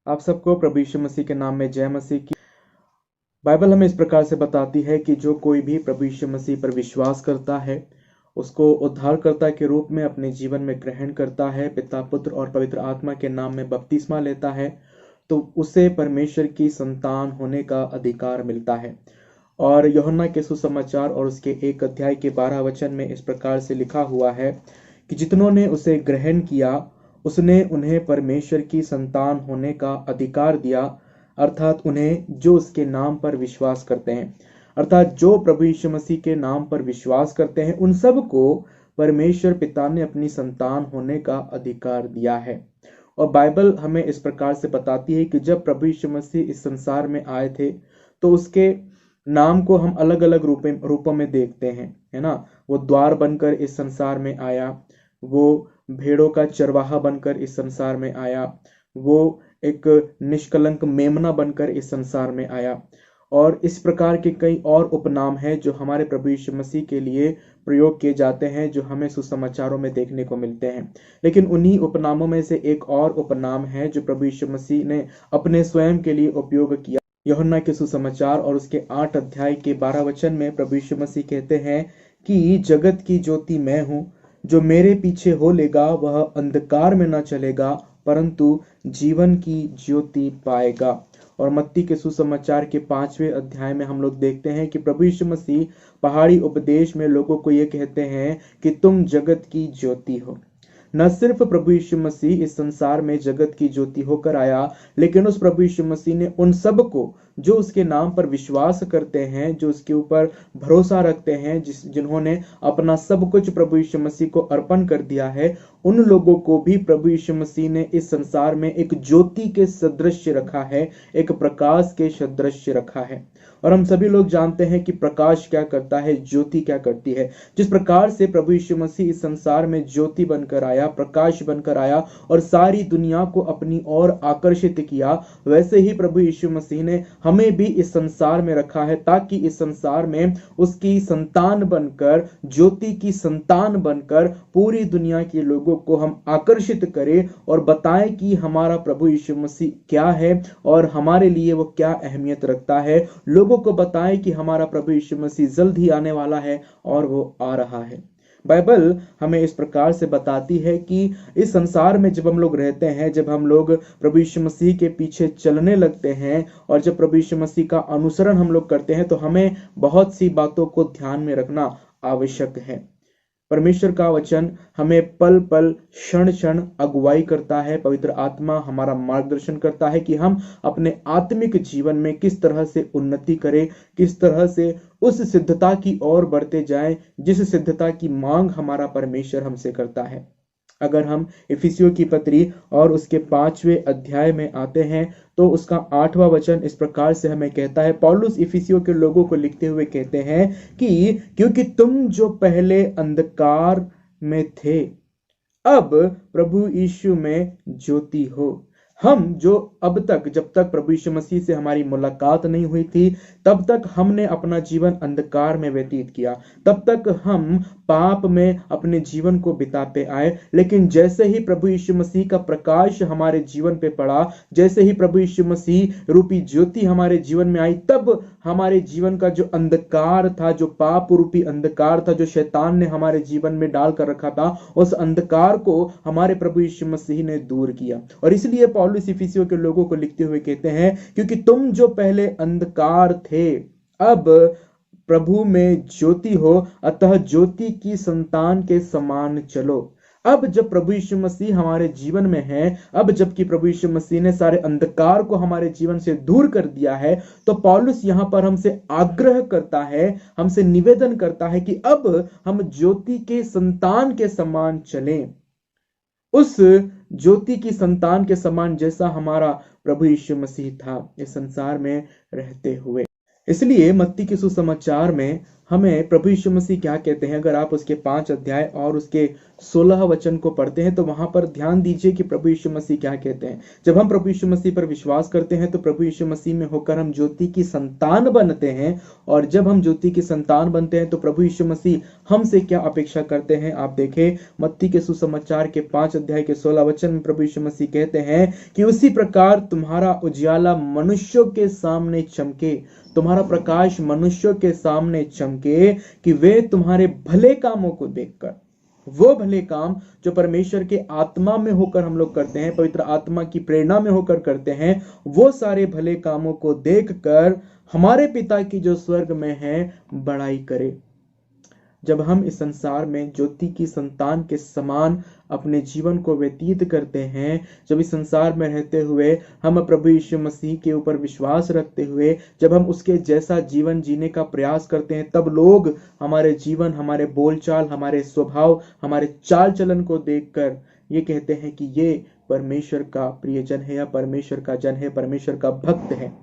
आप सबको प्रभु यीशु मसीह के नाम में जय मसीह की। बाइबल हमें इस प्रकार से बताती है कि जो कोई भी प्रभु यीशु मसीह पर विश्वास करता है, उसको उद्धारकर्ता के रूप में अपने जीवन में ग्रहण करता है, पिता पुत्र और पवित्र आत्मा के नाम में बपतिस्मा लेता है, तो उसे परमेश्वर की संतान होने का अधिकार मिलता है। और यूहन्ना के सुसमाचार और उसके 1 अध्याय के 12 वचन में इस प्रकार से लिखा हुआ है कि जितनों ने उसे ग्रहण किया उसने उन्हें परमेश्वर की संतान होने का अधिकार दिया, अर्थात उन्हें जो उसके नाम पर विश्वास करते हैं, अर्थात जो प्रभु यीशु मसीह के नाम पर विश्वास करते हैं उन सब को परमेश्वर पिता ने अपनी संतान होने का अधिकार दिया है। और बाइबल हमें इस प्रकार से बताती है कि जब प्रभु यीशु मसीह इस संसार में आए थे तो उसके नाम को हम अलग अलग रूपों में देखते हैं, है ना। वो द्वार बनकर इस संसार में आया, वो भेड़ों का चरवाहा बनकर इस संसार में आया, वो एक निष्कलंक मेमना बनकर इस संसार में आया, और इस प्रकार के कई और उपनाम हैं जो हमारे प्रभु यीशु मसीह के लिए प्रयोग किए जाते हैं, जो हमें सुसमाचारों में देखने को मिलते हैं। लेकिन उन्हीं उपनामों में से एक और उपनाम है जो प्रभु यीशु मसीह ने अपने स्वयं के लिए उपयोग किया। यूहन्ना के सुसमाचार और उसके 8 अध्याय के 12 वचन में प्रभु यीशु मसीह कहते हैं कि जगत की ज्योति मैं हूं, जो मेरे पीछे हो लेगा वह अंधकार में न चलेगा परंतु जीवन की ज्योति पाएगा। और मत्ती के सुसमाचार के 5वें अध्याय में हम लोग देखते हैं कि प्रभु यीशु मसीह पहाड़ी उपदेश में लोगों को ये कहते हैं कि तुम जगत की ज्योति हो। न सिर्फ प्रभु यीशु मसीह इस संसार में जगत की ज्योति होकर आया, लेकिन उस प्रभु यीशु मसीह ने उन सब को जो उसके नाम पर विश्वास करते हैं, जो उसके ऊपर भरोसा रखते हैं, जिन्होंने अपना सब कुछ प्रभु यीशु मसीह को अर्पण कर दिया है, उन लोगों को भी प्रभु यीशु मसीह ने इस संसार में एक ज्योति के सदृश रखा है, एक प्रकाश के सदृश रखा है। और हम सभी लोग जानते हैं कि प्रकाश क्या करता है, ज्योति क्या करती है। जिस प्रकार से प्रभु यीशु मसीह इस संसार में ज्योति बनकर आया, प्रकाश बनकर आया और सारी दुनिया को अपनी ओर आकर्षित किया, वैसे ही प्रभु यीशु मसीह ने हमें भी इस संसार में रखा है ताकि इस संसार में उसकी संतान बनकर, ज्योति की संतान बनकर पूरी दुनिया के लोगों को हम आकर्षित करें और बताएं कि हमारा प्रभु यीशु मसीह क्या है और हमारे लिए वो क्या अहमियत रखता है। लोगों को बताएं कि हमारा प्रभु यीशु मसीह जल्द ही आने वाला है और वो आ रहा है। बाइबल हमें इस प्रकार से बताती है कि इस संसार में जब हम लोग रहते हैं, जब हम लोग प्रभु यीशु मसीह के पीछे चलने लगते हैं और जब प्रभु यीशु मसीह का अनुसरण हम लोग करते हैं, तो हमें बहुत सी बातों को ध्यान में रखना आवश्यक है। परमेश्वर का वचन हमें पल पल, क्षण क्षण अगुवाई करता है। पवित्र आत्मा हमारा मार्गदर्शन करता है कि हम अपने आत्मिक जीवन में किस तरह से उन्नति करें, किस तरह से उस सिद्धता की ओर बढ़ते जाएं जिस सिद्धता की मांग हमारा परमेश्वर हमसे करता है। अगर हम इफिसियों की पत्री और उसके 5वें अध्याय में आते हैं तो उसका 8वां वचन इस प्रकार से हमें कहता है। पौलुस इफिसियों के लोगों को लिखते हुए कहते हैं कि क्योंकि तुम जो पहले अंधकार में थे अब प्रभु यीशु में ज्योति हो। हम जो अब तक, जब तक प्रभु यीशु मसीह से हमारी मुलाकात नहीं हुई थी, तब तक हमने अपना जीवन अंधकार में व्यतीत किया, तब तक हम पाप में अपने जीवन को बिताते आए। लेकिन जैसे ही प्रभु यीशु मसीह का प्रकाश हमारे जीवन पे पड़ा, जैसे ही प्रभु यीशु मसीह रूपी ज्योति हमारे जीवन में आई, तब हमारे जीवन का जो अंधकार था, जो पाप रूपी अंधकार था, जो शैतान ने हमारे जीवन में डाल कर रखा था, उस अंधकार को हमारे प्रभु यीशु मसीह ने दूर किया। और इसलिए पौलुस इफिसियों के लोगों को लिखते हुए कहते हैं, क्योंकि तुम जो पहले अंधकार थे अब प्रभु में ज्योति हो, अतः ज्योति की संतान के समान चलो। अब जब प्रभु यीशु मसीह हमारे जीवन में है, अब जबकि प्रभु यीशु मसीह ने सारे अंधकार को हमारे जीवन से दूर कर दिया है, तो पौलुस यहां पर हमसे आग्रह करता है, हमसे निवेदन करता है कि अब हम ज्योति के संतान के समान चलें, उस ज्योति की संतान के समान जैसा हमारा प्रभु यीशु मसीह था इस संसार में रहते हुए। इसलिए मत्ती के सुसमाचार में हमें प्रभु यीशु मसीह क्या कहते हैं, अगर आप उसके 5 अध्याय और उसके 16 वचन को पढ़ते हैं तो वहां पर ध्यान दीजिए कि प्रभु यीशु मसीह क्या कहते हैं। जब हम प्रभु यीशु मसीह पर विश्वास करते हैं तो प्रभु यीशु मसीह में होकर हम ज्योति की संतान बनते हैं, और जब हम ज्योति की संतान बनते हैं तो प्रभु यीशु मसीह हमसे क्या अपेक्षा करते हैं। आप देखें मत्ती के सुसमाचार के 5 अध्याय के 16 वचन में प्रभु यीशु मसीह कहते हैं कि उसी प्रकार तुम्हारा उजियाला मनुष्यों के सामने चमके, तुम्हारा प्रकाश मनुष्यों के सामने चमके, कि वे तुम्हारे भले कामों को देखकर, वो भले काम जो परमेश्वर के आत्मा में होकर हम लोग करते हैं, पवित्र आत्मा की प्रेरणा में होकर करते हैं, वो सारे भले कामों को देखकर हमारे पिता की जो स्वर्ग में है बड़ाई करे। जब हम इस संसार में ज्योति की संतान के समान अपने जीवन को व्यतीत करते हैं, जब इस संसार में रहते हुए हम प्रभु यीशु मसीह के ऊपर विश्वास रखते हुए जब हम उसके जैसा जीवन जीने का प्रयास करते हैं, तब लोग हमारे जीवन, हमारे बोलचाल, हमारे स्वभाव, हमारे चाल चलन को देखकर ये कहते हैं कि ये परमेश्वर का प्रियजन है या परमेश्वर का जन है, परमेश्वर का भक्त है।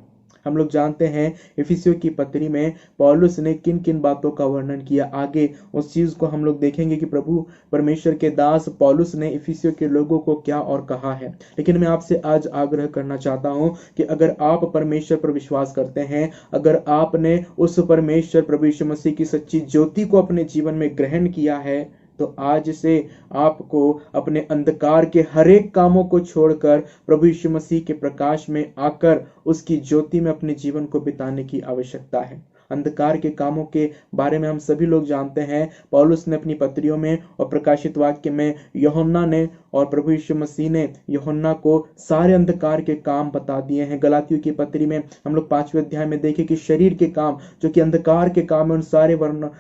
हम लोग जानते हैं इफिसियों की पत्री में पौलुस ने किन किन बातों का वर्णन किया। आगे उस चीज को हम लोग देखेंगे कि प्रभु परमेश्वर के दास पौलुस ने इफिसियों के लोगों को क्या और कहा है। लेकिन मैं आपसे आज आग्रह करना चाहता हूं कि अगर आप परमेश्वर पर विश्वास करते हैं, अगर आपने उस परमेश्वर प्रभु यीशु मसीह की सच्ची ज्योति को अपने जीवन में ग्रहण किया है, तो आज से आपको अपने अंधकार के हर एक कामों को छोड़कर प्रभु यीशु मसीह के प्रकाश में आकर उसकी ज्योति में अपने जीवन को बिताने की आवश्यकता है। अंधकार के कामों के बारे में हम सभी लोग जानते हैं। पौलुस ने अपनी पत्रियों में और प्रकाशित वाक्य में यूहन्ना ने और प्रभु यीशु मसीह ने यूहन्ना को सारे अंधकार के काम बता दिए हैं। गलातियों की पत्री में हम लोग 5वें अध्याय में देखें कि शरीर के काम जो कि अंधकार के काम है, उन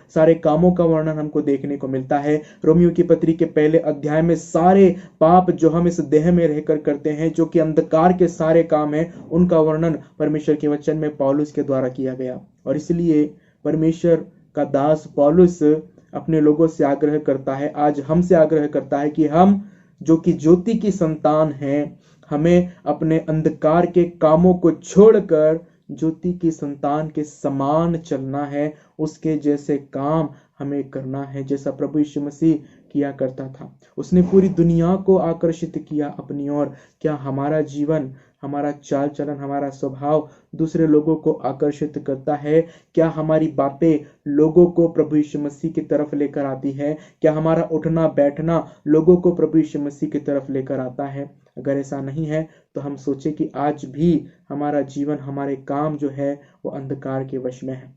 सारे कामों का वर्णन हमको देखने को मिलता है। रोमियो की पत्री के पहले अध्याय में सारे पाप जो हम इस देह में रहकर करते हैं, जो कि अंधकार के सारे काम है, उनका वर्णन परमेश्वर के वचन में पौलुस के द्वारा किया गया। और इसलिए परमेश्वर का दास पौलुस अपने लोगों से आग्रह करता है, आज हमसे आग्रह करता है कि हम जो कि ज्योति की संतान हैं, हमें अपने अंधकार के कामों को छोड़कर ज्योति की संतान के समान चलना है। उसके जैसे काम हमें करना है जैसा प्रभु यीशु मसीह किया करता था। उसने पूरी दुनिया को आकर्षित किया अपनी ओर। क्या हमारा जीवन, हमारा चाल चलन, हमारा स्वभाव दूसरे लोगों को आकर्षित करता है? क्या हमारी बातें लोगों को प्रभु यीशु मसीह की तरफ लेकर आती है? क्या हमारा उठना बैठना लोगों को प्रभु यीशु मसीह की तरफ लेकर आता है? अगर ऐसा नहीं है तो हम सोचे कि आज भी हमारा जीवन, हमारे काम जो है वो अंधकार के वश में है।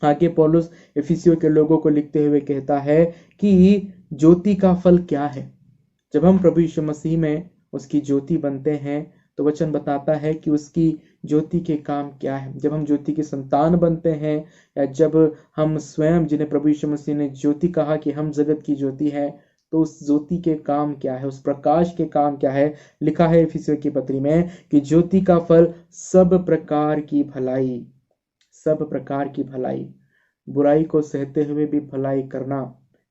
आगे पौलुस इफिसियों के लोगों को लिखते हुए कहता है कि ज्योति का फल क्या है। जब हम प्रभु यीशु मसीह में उसकी ज्योति बनते हैं तो वचन बताता है कि उसकी ज्योति के काम क्या है। जब हम ज्योति की संतान बनते हैं या जब हम स्वयं, जिन्हें प्रभु यीशु मसीह ने ज्योति कहा कि हम जगत की ज्योति है, तो उस ज्योति के काम क्या है, उस प्रकाश के काम क्या है। लिखा है इफिसियों की पत्री में कि ज्योति का फल सब प्रकार की भलाई, सब प्रकार की भलाई। बुराई को सहते हुए भी भलाई करना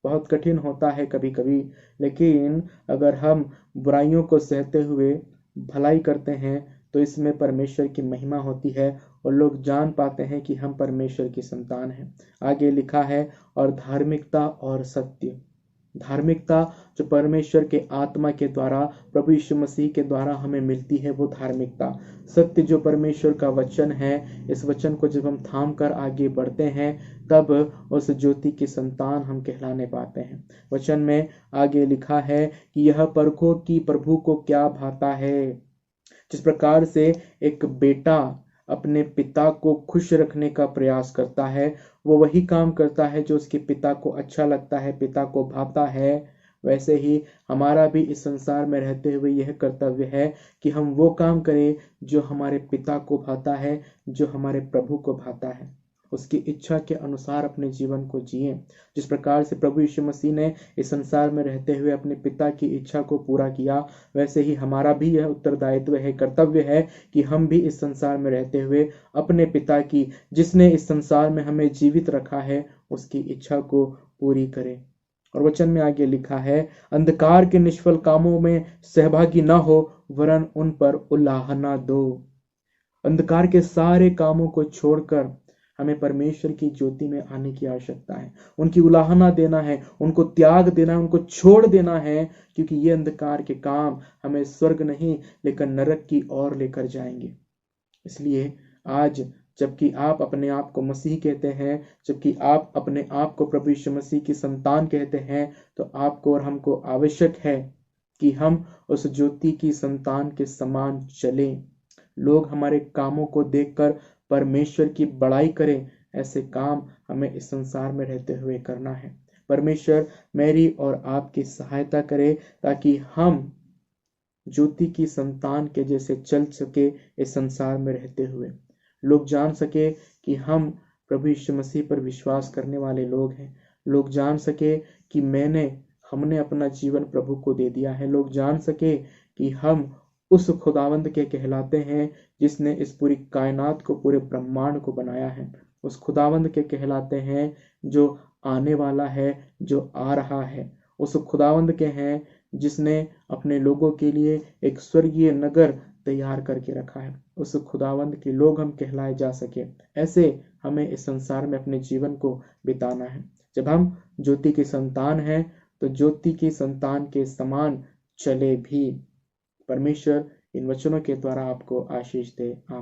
बहुत कठिन होता है कभी कभी, लेकिन अगर हम बुराइयों को सहते हुए भलाई करते हैं तो इसमें परमेश्वर की महिमा होती है और लोग जान पाते हैं कि हम परमेश्वर की संतान हैं। आगे लिखा है और धार्मिकता और सत्य। धार्मिकता जो परमेश्वर के आत्मा के द्वारा, प्रभु यीशु मसीह के द्वारा हमें मिलती है, वो धार्मिकता। सत्य जो परमेश्वर का वचन है, इस वचन को जब हम थाम कर आगे बढ़ते हैं तब उस ज्योति की संतान हम कहलाने पाते हैं। वचन में आगे लिखा है कि यह परखो कि प्रभु को क्या भाता है। जिस प्रकार से एक बेटा अपने पिता को खुश रखने का प्रयास करता है, वो वही काम करता है जो उसके पिता को अच्छा लगता है, पिता को भाता है, वैसे ही हमारा भी इस संसार में रहते हुए यह कर्तव्य है कि हम वो काम करें जो हमारे पिता को भाता है, जो हमारे प्रभु को भाता है। उसकी इच्छा के अनुसार अपने जीवन को जिए। जिस प्रकार से प्रभु यीशु मसीह ने इस संसार में रहते हुए अपने पिता की इच्छा को पूरा किया, वैसे ही हमारा भी यह उत्तरदायित्व है, कर्तव्य है कि हम भी इस संसार में रहते हुए अपने पिता की, जिसने इस संसार में हमें जीवित रखा है, उसकी इच्छा को पूरी करें। और वचन में आगे लिखा है, अंधकार के निष्फल कामों में सहभागी न हो, वरन उन पर उलाहना दो। अंधकार के सारे कामों को छोड़कर हमें परमेश्वर की ज्योति में आने की आवश्यकता है, उनकी उलाहना देना है, उनको त्याग देना है, उनको छोड़ देना है, क्योंकि ये अंधकार के काम हमें स्वर्ग नहीं लेकिन नरक की ओर लेकर जाएंगे। इसलिए आज जबकि आप अपने आप को मसीह कहते हैं, जबकि आप अपने आप को प्रभु यीशु मसीह की संतान कहते हैं, तो आपको और हमको आवश्यक है कि हम उस ज्योति की संतान के समान चलें। लोग हमारे कामों को देखकर परमेश्वर की बड़ाई करें, ऐसे काम हमें इस संसार में रहते हुए करना है। परमेश्वर मेरी और आपकी सहायता करे ताकि हम ज्योति की संतान के जैसे चल सके इस संसार में रहते हुए। लोग जान सके कि हम प्रभु यीशु मसीह पर विश्वास करने वाले लोग हैं। लोग जान सके कि हमने अपना जीवन प्रभु को दे दिया है। लोग जान सके कि हम उस खुदावंद के कहलाते हैं जिसने इस पूरी कायनात को, पूरे ब्रह्मांड को बनाया है। उस खुदावंद के कहलाते हैं जो आने वाला है, जो आ रहा है। उस खुदावंद के हैं जिसने अपने लोगों के लिए एक स्वर्गीय नगर तैयार करके रखा है। उस खुदावंद के लोग हम कहलाए जा सके, ऐसे हमें इस संसार में अपने जीवन को बिताना है। जब हम ज्योति की संतान हैं तो ज्योति की संतान के समान चले भी। परमेश्वर इन वचनों के द्वारा आपको आशीष दे। आमीन।